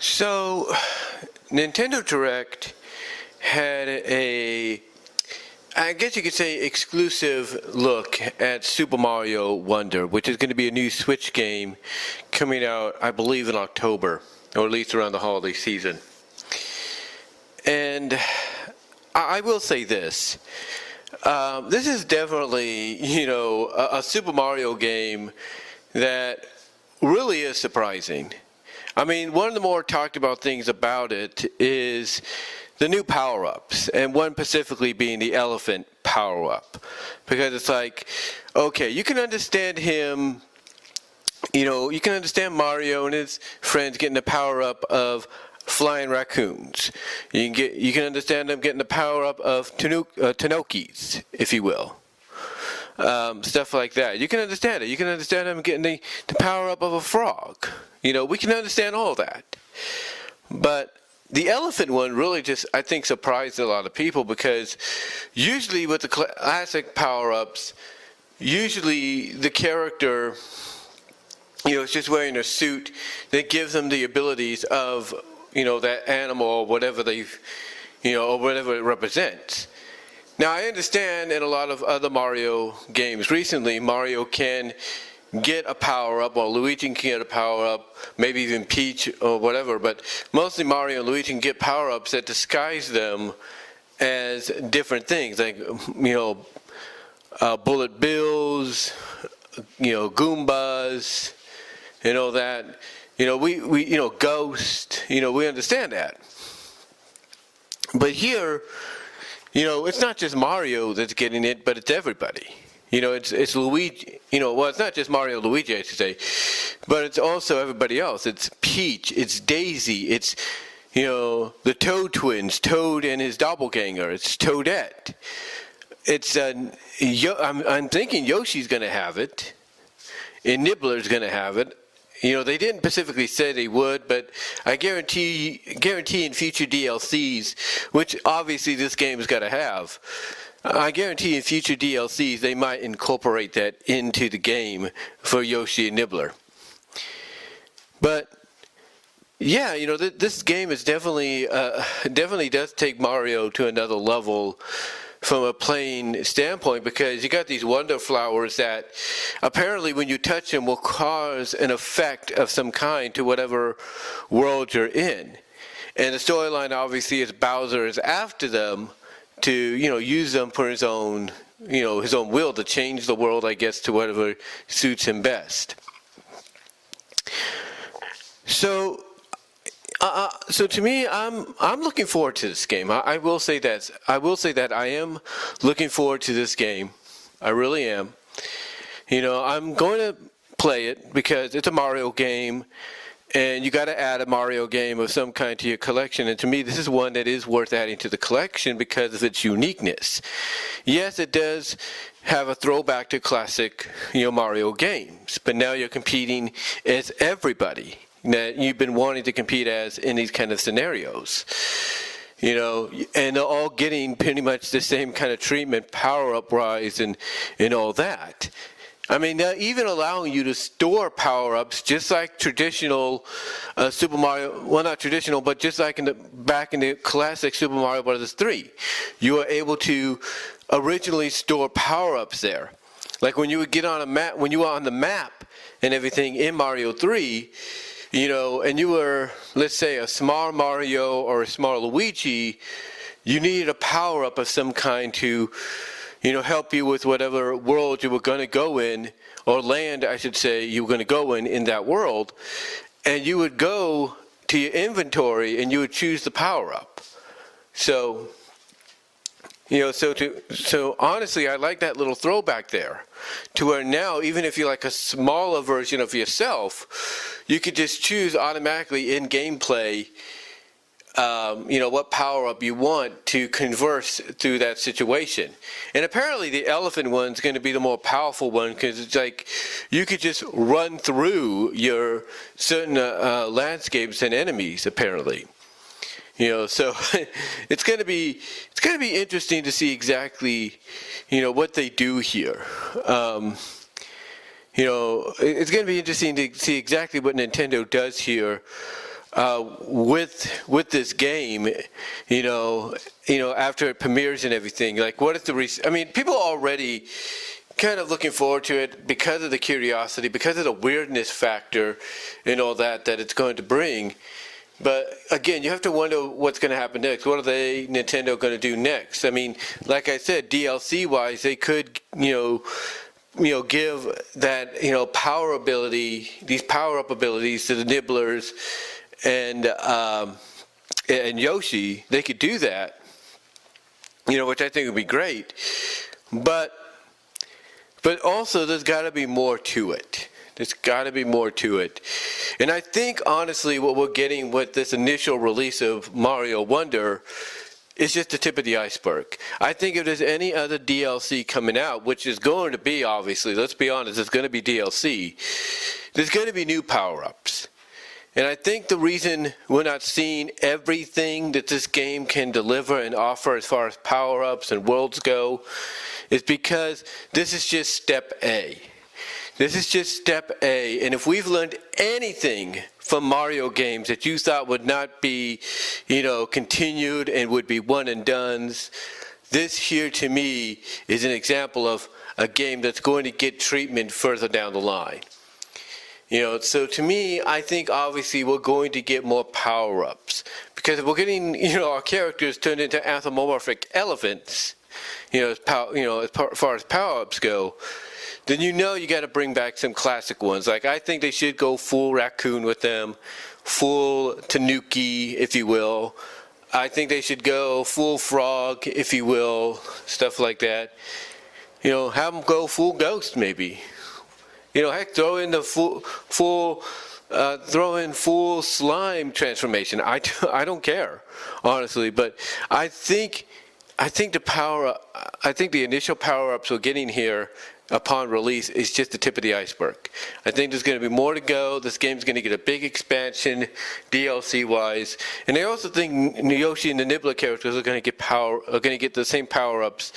So, Nintendo Direct had I guess you could say, exclusive look at Super Mario Wonder, which is going to be a new Switch game coming out, I believe, in October, or at least around the holiday season. And I will say this. This is definitely, a Super Mario game that really is surprising. I mean, one of the more talked about things about it is the new power-ups, and one specifically being the elephant power-up. Because it's like, okay, you can understand him, you can understand Mario and his friends getting the power-up of flying raccoons. You can understand them getting the power-up of Tanokis, if you will. Stuff like that. You can understand it. You can understand them getting the power-up of a frog. We can understand all that. But the elephant one really just, I think, surprised a lot of people, because usually with the classic power-ups, usually the character, is just wearing a suit that gives them the abilities of, that animal or whatever or whatever it represents. Now, I understand in a lot of other Mario games recently, Mario can get a power-up, or Luigi can get a power-up, maybe even Peach or whatever, but mostly Mario and Luigi can get power-ups that disguise them as different things, like, bullet bills, Goombas, and all that. We Ghost, we understand that. But here, it's not just Mario that's getting it, but it's everybody. It's Luigi, well, it's not just Mario and Luigi, I should say, but it's also everybody else. It's Peach, it's Daisy, it's, the Toad twins, Toad and his doppelganger, it's Toadette. It's, I'm thinking Yoshi's going to have it, and Nibbler's going to have it. They didn't specifically say they would, but I guarantee in future DLCs, which obviously this game's got to have, I guarantee in future DLCs they might incorporate that into the game for Yoshi and Nibbler. But yeah, this game is definitely does take Mario to another level from a playing standpoint, because you got these wonder flowers that apparently when you touch them will cause an effect of some kind to whatever world you're in. And the storyline obviously is Bowser is after them to, use them for his own will to change the world, I guess, to whatever suits him best. So to me, I'm looking forward to this game. I will say that I am looking forward to this game. I really am. I'm going to play it because it's a Mario game, and you got to add a Mario game of some kind to your collection. And to me, this is one that is worth adding to the collection because of its uniqueness. Yes, it does have a throwback to classic, Mario games, but now you're competing as everybody that you've been wanting to compete as in these kind of scenarios. And they're all getting pretty much the same kind of treatment, power-up rise and all that. I mean, they're even allowing you to store power-ups just like traditional Super Mario, well, not traditional, but just like back in the classic Super Mario Bros. 3. You were able to originally store power-ups there. Like when you would get on a map, when you were on the map and everything in Mario 3, and you were, let's say, a small Mario or a small Luigi, you needed a power-up of some kind to, help you with whatever world you were going to go in, or land, I should say, you were going to go in that world. And you would go to your inventory and you would choose the power-up. So, so honestly, I like that little throwback there, to where now, even if you're like a smaller version of yourself, you could just choose automatically in gameplay, what power-up you want to converse through that situation. And apparently the elephant one's going to be the more powerful one, because it's like you could just run through your certain landscapes and enemies, apparently. So it's going to be interesting to see exactly, what they do here. It's going to be interesting to see exactly what Nintendo does here with this game, after it premieres and everything. Like, what is I mean, people are already kind of looking forward to it because of the curiosity, because of the weirdness factor and all that it's going to bring. But again, you have to wonder what's going to happen next. What are Nintendo going to do next? I mean, like I said, DLC wise, they could, give that, power ability, these power up abilities to the Nibblers and Yoshi. They could do that, which I think would be great. But also, there's got to be more to it. There's got to be more to it. And I think, honestly, what we're getting with this initial release of Mario Wonder is just the tip of the iceberg. I think if there's any other DLC coming out, which is going to be, obviously, let's be honest, it's going to be DLC, there's going to be new power-ups. And I think the reason we're not seeing everything that this game can deliver and offer as far as power-ups and worlds go is because this is just step A. This is just step A, and if we've learned anything from Mario games that you thought would not be, continued and would be one and dones, this here to me is an example of a game that's going to get treatment further down the line. So to me, I think obviously we're going to get more power-ups because if we're getting, our characters turned into anthropomorphic elephants, as far as power-ups go, then you got to bring back some classic ones. Like, I think they should go full raccoon with them, full tanuki, if you will. I think they should go full frog, if you will, stuff like that. Have them go full ghost, maybe. Heck, throw in the throw in full slime transformation. I don't care, honestly, but I think the initial power-ups we're getting here upon release is just the tip of the iceberg. I think there's going to be more to go. This game's going to get a big expansion, DLC-wise, and I also think Yoshi and the Nibbler characters are going to get the same power-ups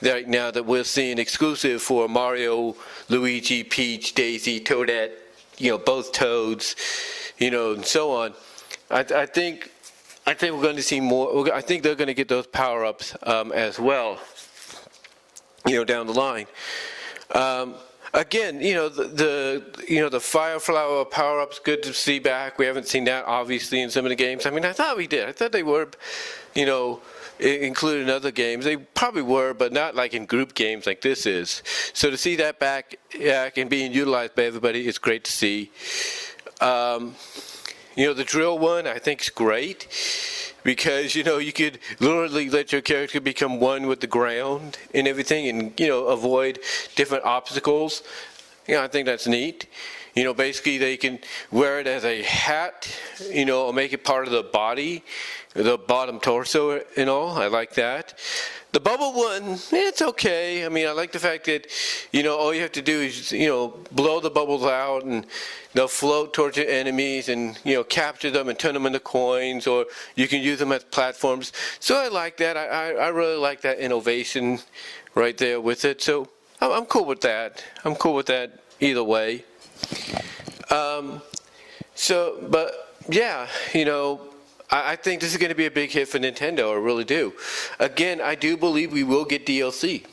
right now that we're seeing exclusive for Mario, Luigi, Peach, Daisy, Toadette, both Toads, and so on. I think we're going to see more. I think they're going to get those power-ups as well, down the line. Again, the Fire Flower power-ups, good to see back. We haven't seen that, obviously, in some of the games. I mean, I thought we did. I thought they were, included in other games. They probably were, but not like in group games like this is. So to see that back and being utilized by everybody is great to see. The drill one, I think, is great. Because, you could literally let your character become one with the ground and everything and, avoid different obstacles. I think that's neat. Basically they can wear it as a hat, or make it part of the body, the bottom torso and all. I like that. The bubble one, it's okay. I mean, I like the fact that, all you have to do is, blow the bubbles out and they'll float towards your enemies and, capture them and turn them into coins, or you can use them as platforms. So I like that. I really like that innovation right there with it. So I'm cool with that. I'm cool with that either way. But yeah, I think this is going to be a big hit for Nintendo. I really do. Again, I do believe we will get DLC.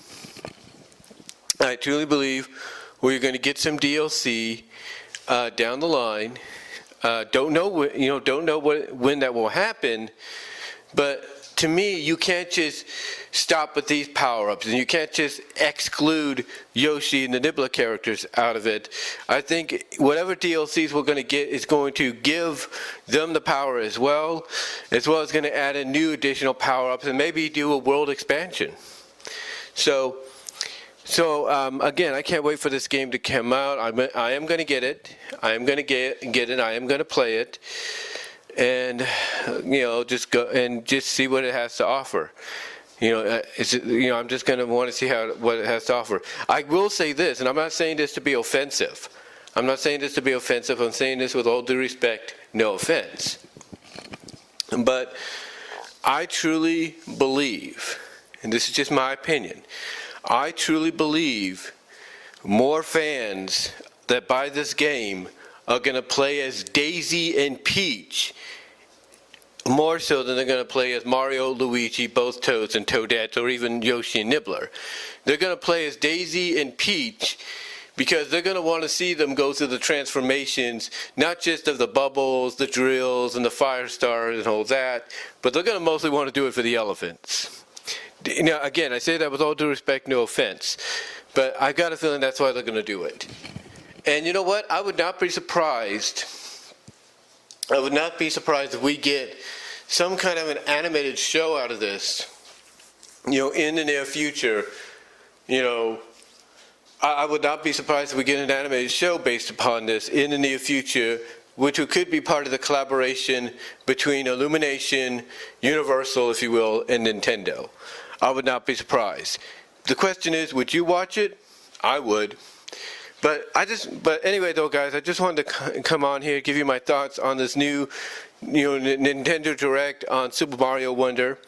I truly believe we're going to get some DLC down the line. Don't know when that will happen, but to me, you can't just stop with these power-ups, and you can't just exclude Yoshi and the Nibbler characters out of it. I think whatever DLCs we're going to get is going to give them the power as well as going to add in new additional power-ups and maybe do a world expansion. So again, I can't wait for this game to come out. I am going to get it. I am going to get it. I am going to play it. And just go and just see what it has to offer. I'm just going to want to see what it has to offer. I will say this, and I'm not saying this to be offensive. I'm saying this with all due respect, no offense. But I truly believe, and this is just my opinion, I truly believe more fans that buy this game are going to play as Daisy and Peach, more so than they're going to play as Mario, Luigi, both Toads and Toadettes, or even Yoshi and Nibbler. They're going to play as Daisy and Peach because they're going to want to see them go through the transformations, not just of the bubbles, the drills, and the fire stars and all that, but they're going to mostly want to do it for the elephants. Now, again, I say that with all due respect, no offense, but I got a feeling that's why they're going to do it. And you know what? I would not be surprised if we get some kind of an animated show out of this, in the near future. I would not be surprised if we get an animated show based upon this in the near future, which could be part of the collaboration between Illumination, Universal, if you will, and Nintendo. I would not be surprised. The question is, would you watch it? I would. But anyway, though, guys, I just wanted to come on here, give you my thoughts on this new, Nintendo Direct on Super Mario Wonder.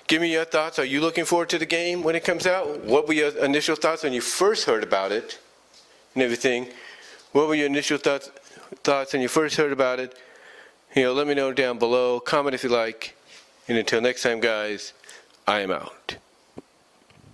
Give me your thoughts. Are you looking forward to the game when it comes out? What were your initial thoughts when you first heard about it and everything? What were your initial thoughts when you first heard about it? Let me know down below. Comment if you like. And until next time, guys, I am out.